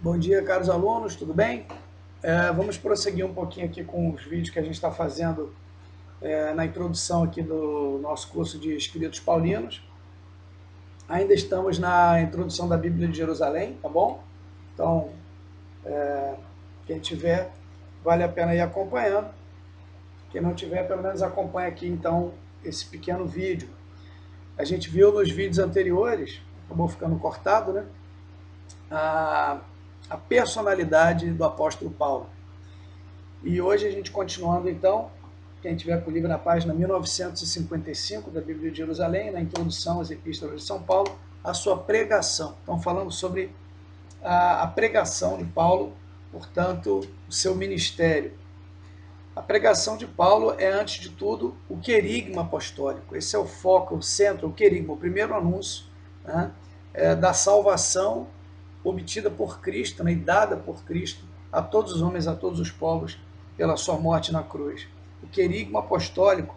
Bom dia, caros alunos, tudo bem? Vamos prosseguir um pouquinho aqui com os vídeos que a gente está fazendo na introdução aqui do nosso curso de Escritos Paulinos. Ainda estamos na introdução da Bíblia de Jerusalém, tá bom? Então, quem tiver, vale a pena ir acompanhando. Quem não tiver, pelo menos acompanha aqui, então, esse pequeno vídeo. A gente viu nos vídeos anteriores, acabou ficando cortado, né? A personalidade do apóstolo Paulo. E hoje a gente continuando então, quem tiver com o livro na página 1955 da Bíblia de Jerusalém, na introdução às epístolas de São Paulo, a sua pregação. Então falando sobre a pregação de Paulo, portanto, o seu ministério. A pregação de Paulo é, antes de tudo, o querigma apostólico. Esse é o foco, o centro, o querigma, o primeiro anúncio, né, da salvação obtida por Cristo, né, e dada por Cristo a todos os homens, a todos os povos, pela sua morte na cruz. O querigma apostólico,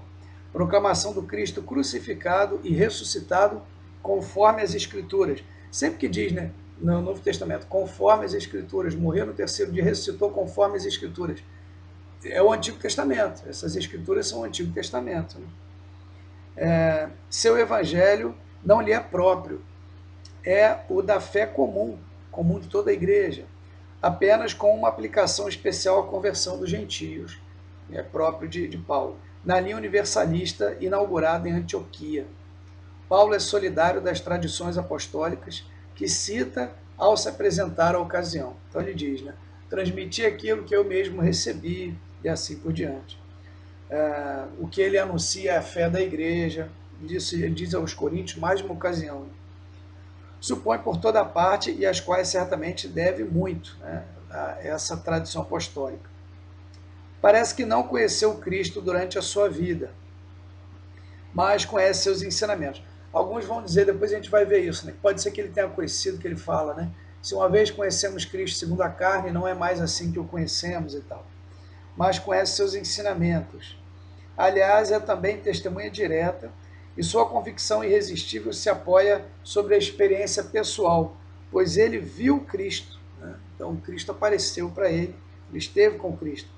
proclamação do Cristo crucificado e ressuscitado conforme as Escrituras. Sempre que diz, né, no Novo Testamento, conforme as Escrituras, morreu no terceiro dia, ressuscitou conforme as Escrituras. É o Antigo Testamento, essas Escrituras são o Antigo Testamento. Né? Seu evangelho não lhe é próprio, é o da fé comum de toda a igreja, apenas com uma aplicação especial à conversão dos gentios, é próprio de Paulo, na linha universalista inaugurada em Antioquia. Paulo é solidário das tradições apostólicas que cita ao se apresentar à ocasião. Então ele diz, né, transmiti aquilo que eu mesmo recebi e assim por diante. O que ele anuncia é a fé da igreja, diz aos Coríntios mais de uma ocasião. Supõe por toda parte e às quais certamente deve muito, né, a essa tradição apostólica. Parece que não conheceu Cristo durante a sua vida, mas conhece seus ensinamentos. Alguns vão dizer, depois a gente vai ver isso, né, que pode ser que ele tenha conhecido, que ele fala, né, se uma vez conhecemos Cristo segundo a carne, não é mais assim que o conhecemos e tal, mas conhece seus ensinamentos. Aliás, é também testemunha direta e sua convicção irresistível se apoia sobre a experiência pessoal, pois ele viu Cristo, né? Então Cristo apareceu para ele, ele esteve com Cristo.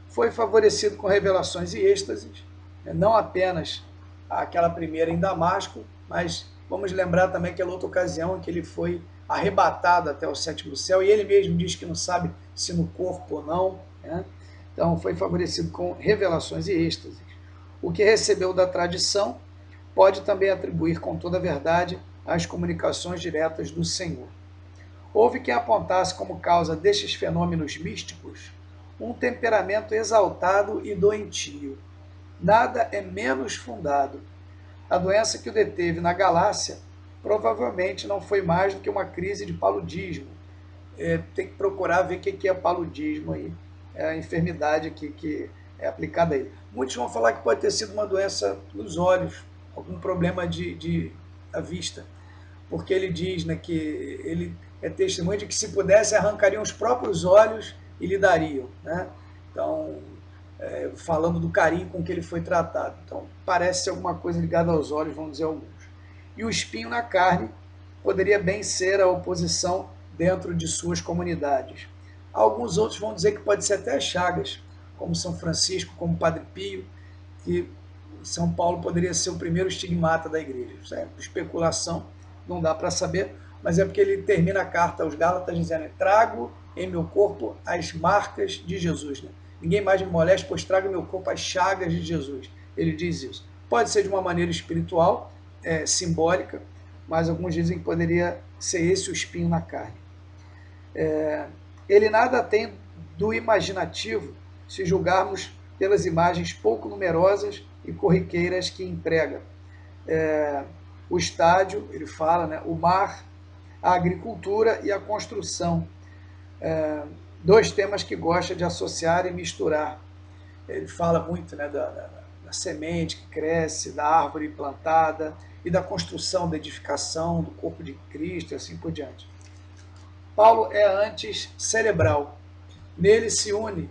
Foi favorecido com revelações e êxtases, né? Não apenas aquela primeira em Damasco, mas vamos lembrar também aquela outra ocasião em que ele foi arrebatado até o sétimo céu, e ele mesmo diz que não sabe se no corpo ou não, né? Então foi favorecido com revelações e êxtases. O que recebeu da tradição pode também atribuir com toda a verdade às comunicações diretas do Senhor. Houve quem apontasse como causa destes fenômenos místicos um temperamento exaltado e doentio. Nada é menos fundado. A doença que o deteve na Galácia provavelmente não foi mais do que uma crise de paludismo. Tem que procurar ver o que é paludismo aí. É a enfermidade que é aplicada a ele. Muitos vão falar que pode ter sido uma doença nos olhos, algum problema da vista, porque ele diz, né, que ele é testemunho de que se pudesse arrancariam os próprios olhos e lhe dariam, né? Então, falando do carinho com que ele foi tratado. Então, parece ser alguma coisa ligada aos olhos, vamos dizer alguns. E o espinho na carne poderia bem ser a oposição dentro de suas comunidades. Alguns outros vão dizer que pode ser até chagas, como São Francisco, como Padre Pio, que São Paulo poderia ser o primeiro estigmata da igreja. Isso é especulação, não dá para saber, mas é porque ele termina a carta aos Gálatas dizendo: trago em meu corpo as marcas de Jesus. Né? Ninguém mais me moleste, pois trago em meu corpo as chagas de Jesus. Ele diz isso. Pode ser de uma maneira espiritual, simbólica, mas alguns dizem que poderia ser esse o espinho na carne. Ele nada tem do imaginativo, se julgarmos pelas imagens pouco numerosas e corriqueiras que emprega. O estádio, ele fala, né, o mar, a agricultura e a construção. Dois temas que gosta de associar e misturar. Ele fala muito, né, da semente que cresce, da árvore plantada e da construção, da edificação do corpo de Cristo e assim por diante. Paulo é antes cerebral. Nele se une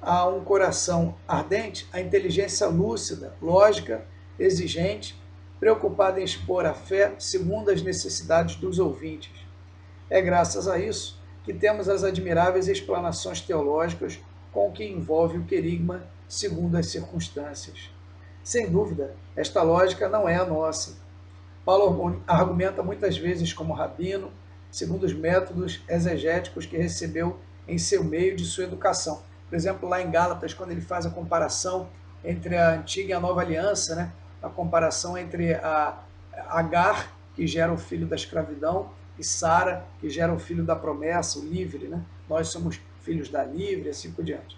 a um coração ardente a inteligência lúcida, lógica, exigente, preocupada em expor a fé segundo as necessidades dos ouvintes. É graças a isso que temos as admiráveis explanações teológicas com que envolve o querigma segundo as circunstâncias. Sem dúvida, esta lógica não é a nossa. Paulo argumenta muitas vezes como rabino, segundo os métodos exegéticos que recebeu em seu meio de sua educação. Por exemplo, lá em Gálatas, quando ele faz a comparação entre a antiga e a nova aliança, né? A comparação entre a Agar, que gera o filho da escravidão, e Sara, que gera o filho da promessa, o livre, né? Nós somos filhos da livre, e assim por diante.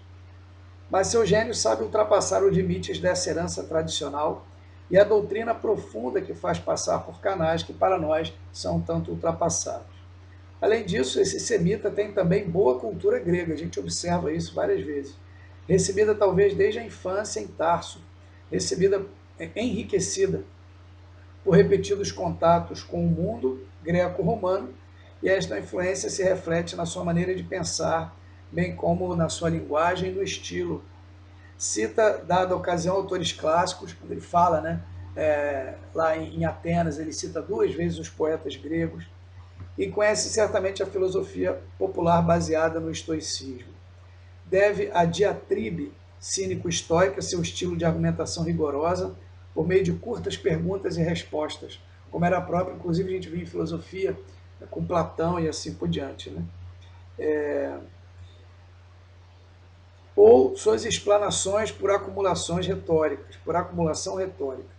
Mas seu gênio sabe ultrapassar os limites dessa herança tradicional e a doutrina profunda que faz passar por canais que para nós são tanto ultrapassados. Além disso, esse semita tem também boa cultura grega, a gente observa isso várias vezes, recebida talvez desde a infância em Tarso, recebida enriquecida por repetidos contatos com o mundo greco-romano, e esta influência se reflete na sua maneira de pensar, bem como na sua linguagem e no estilo. Cita, dada a ocasião, autores clássicos, quando ele fala, né, lá em Atenas, ele cita 2 vezes os poetas gregos, e conhece certamente a filosofia popular baseada no estoicismo. Deve a diatribe cínico-estoica seu estilo de argumentação rigorosa, por meio de curtas perguntas e respostas, como era próprio, inclusive a gente vê em filosofia, com Platão e assim por diante, né? Ou suas explanações por acumulações retóricas, por acumulação retórica.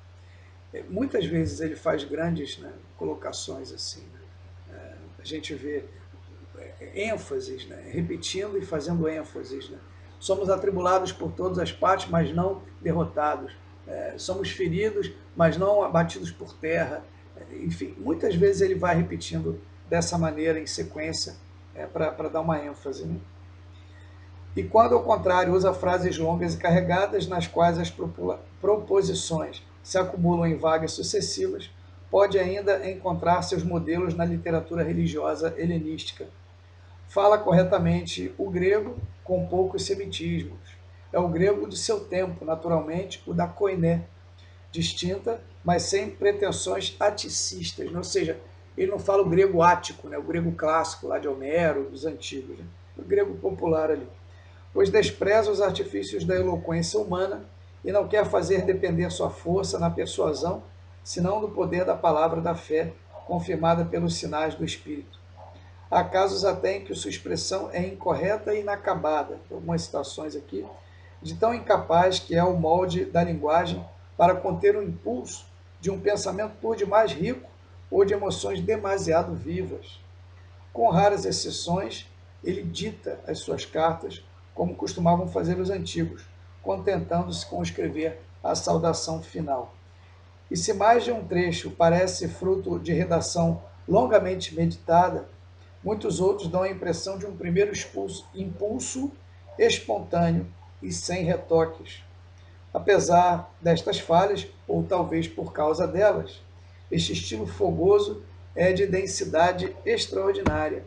Muitas vezes ele faz grandes, né, colocações assim, né? A gente vê ênfases, né, repetindo e fazendo ênfases, né? Somos atribulados por todas as partes, mas não derrotados. Somos feridos, mas não abatidos por terra. Enfim, muitas vezes ele vai repetindo dessa maneira, em sequência, para dar uma ênfase, né? E quando, ao contrário, usa frases longas e carregadas, nas quais as proposições se acumulam em vagas sucessivas, pode ainda encontrar seus modelos na literatura religiosa helenística. Fala corretamente o grego com poucos semitismos. É o grego de seu tempo, naturalmente, o da koiné, distinta, mas sem pretensões aticistas, ou seja, ele não fala o grego ático, né, o grego clássico lá de Homero, dos antigos, né, o grego popular ali, pois despreza os artifícios da eloquência humana e não quer fazer depender sua força na persuasão, senão do poder da palavra da fé, confirmada pelos sinais do Espírito. Há casos até em que sua expressão é incorreta e inacabada, algumas citações aqui, de tão incapaz que é o molde da linguagem para conter o impulso de um pensamento por demais rico ou de emoções demasiado vivas. Com raras exceções, ele dita as suas cartas, como costumavam fazer os antigos, contentando-se com escrever a saudação final. E se mais de um trecho parece fruto de redação longamente meditada, muitos outros dão a impressão de um primeiro impulso espontâneo e sem retoques. Apesar destas falhas, ou talvez por causa delas, este estilo fogoso é de densidade extraordinária.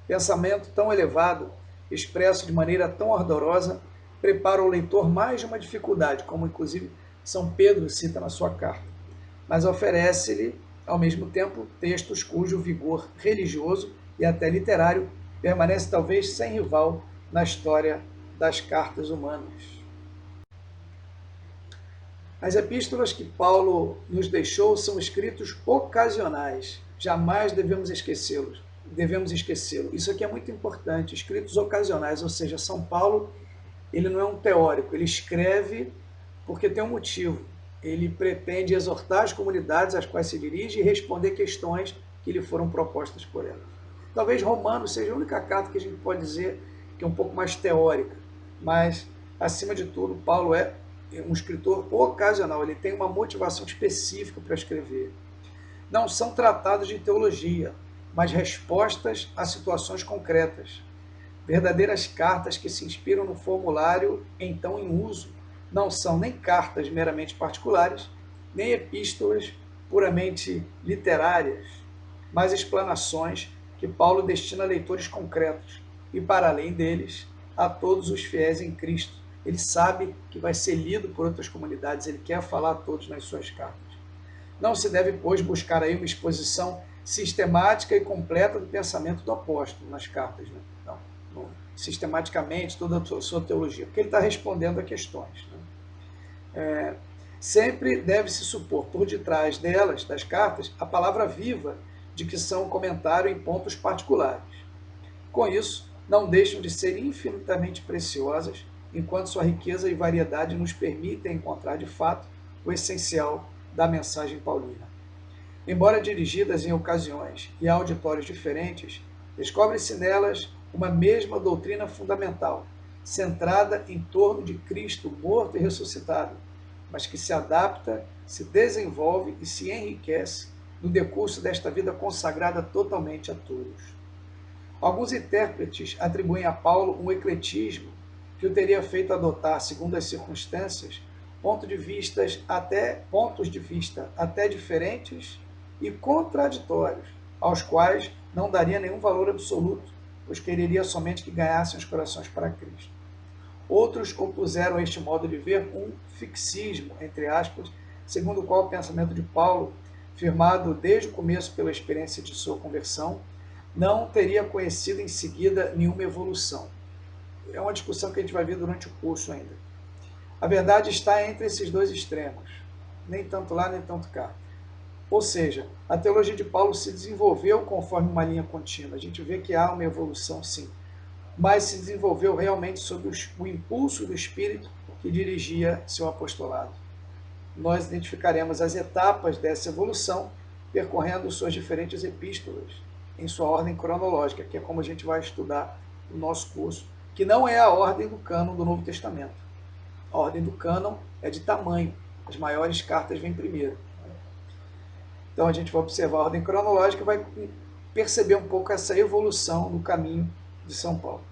Pensamento tão elevado, expresso de maneira tão ardorosa, prepara o leitor mais de uma dificuldade, como inclusive São Pedro cita na sua carta, mas oferece-lhe, ao mesmo tempo, textos cujo vigor religioso e até literário permanece talvez sem rival na história das cartas humanas. As epístolas que Paulo nos deixou são escritos ocasionais, jamais devemos esquecê-lo. Isso aqui é muito importante, escritos ocasionais, ou seja, São Paulo, ele não é um teórico, ele escreve porque tem um motivo. Ele pretende exortar as comunidades às quais se dirige e responder questões que lhe foram propostas por elas. Talvez Romanos seja a única carta que a gente pode dizer que é um pouco mais teórica, mas, acima de tudo, Paulo é um escritor ocasional, ele tem uma motivação específica para escrever. Não são tratados de teologia, mas respostas a situações concretas. Verdadeiras cartas que se inspiram no formulário então em uso. Não são nem cartas meramente particulares, nem epístolas puramente literárias, mas explanações que Paulo destina a leitores concretos e, para além deles, a todos os fiéis em Cristo. Ele sabe que vai ser lido por outras comunidades, ele quer falar a todos nas suas cartas. Não se deve, pois, buscar aí uma exposição sistemática e completa do pensamento do apóstolo nas cartas, né? Então, sistematicamente, toda a sua teologia, porque ele está respondendo a questões, né? Sempre deve-se supor por detrás delas, das cartas, a palavra viva de que são comentário em pontos particulares. Com isso, não deixam de ser infinitamente preciosas, enquanto sua riqueza e variedade nos permitem encontrar de fato o essencial da mensagem paulina. Embora dirigidas em ocasiões e auditórios diferentes, descobre-se nelas uma mesma doutrina fundamental, centrada em torno de Cristo morto e ressuscitado, mas que se adapta, se desenvolve e se enriquece no decurso desta vida consagrada totalmente a todos. Alguns intérpretes atribuem a Paulo um ecletismo que o teria feito adotar, segundo as circunstâncias, pontos de vista até diferentes e contraditórios, aos quais não daria nenhum valor absoluto, pois quereria somente que ganhassem os corações para Cristo. Outros opuseram a este modo de ver um fixismo, entre aspas, segundo o qual o pensamento de Paulo, firmado desde o começo pela experiência de sua conversão, não teria conhecido em seguida nenhuma evolução. É uma discussão que a gente vai ver durante o curso ainda. A verdade está entre esses dois extremos, nem tanto lá, nem tanto cá. Ou seja, a teologia de Paulo se desenvolveu conforme uma linha contínua. A gente vê que há uma evolução, sim, mas se desenvolveu realmente sob o impulso do Espírito que dirigia seu apostolado. Nós identificaremos as etapas dessa evolução percorrendo suas diferentes epístolas, em sua ordem cronológica, que é como a gente vai estudar no nosso curso, que não é a ordem do cânon do Novo Testamento. A ordem do cânon é de tamanho, as maiores cartas vêm primeiro. Então a gente vai observar a ordem cronológica e vai perceber um pouco essa evolução do caminho de São Paulo.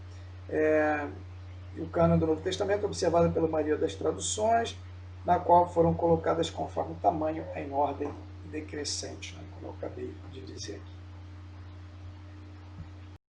O cânon do Novo Testamento é observado pela maioria das traduções, na qual foram colocadas conforme o tamanho em ordem decrescente, né, como eu acabei de dizer aqui.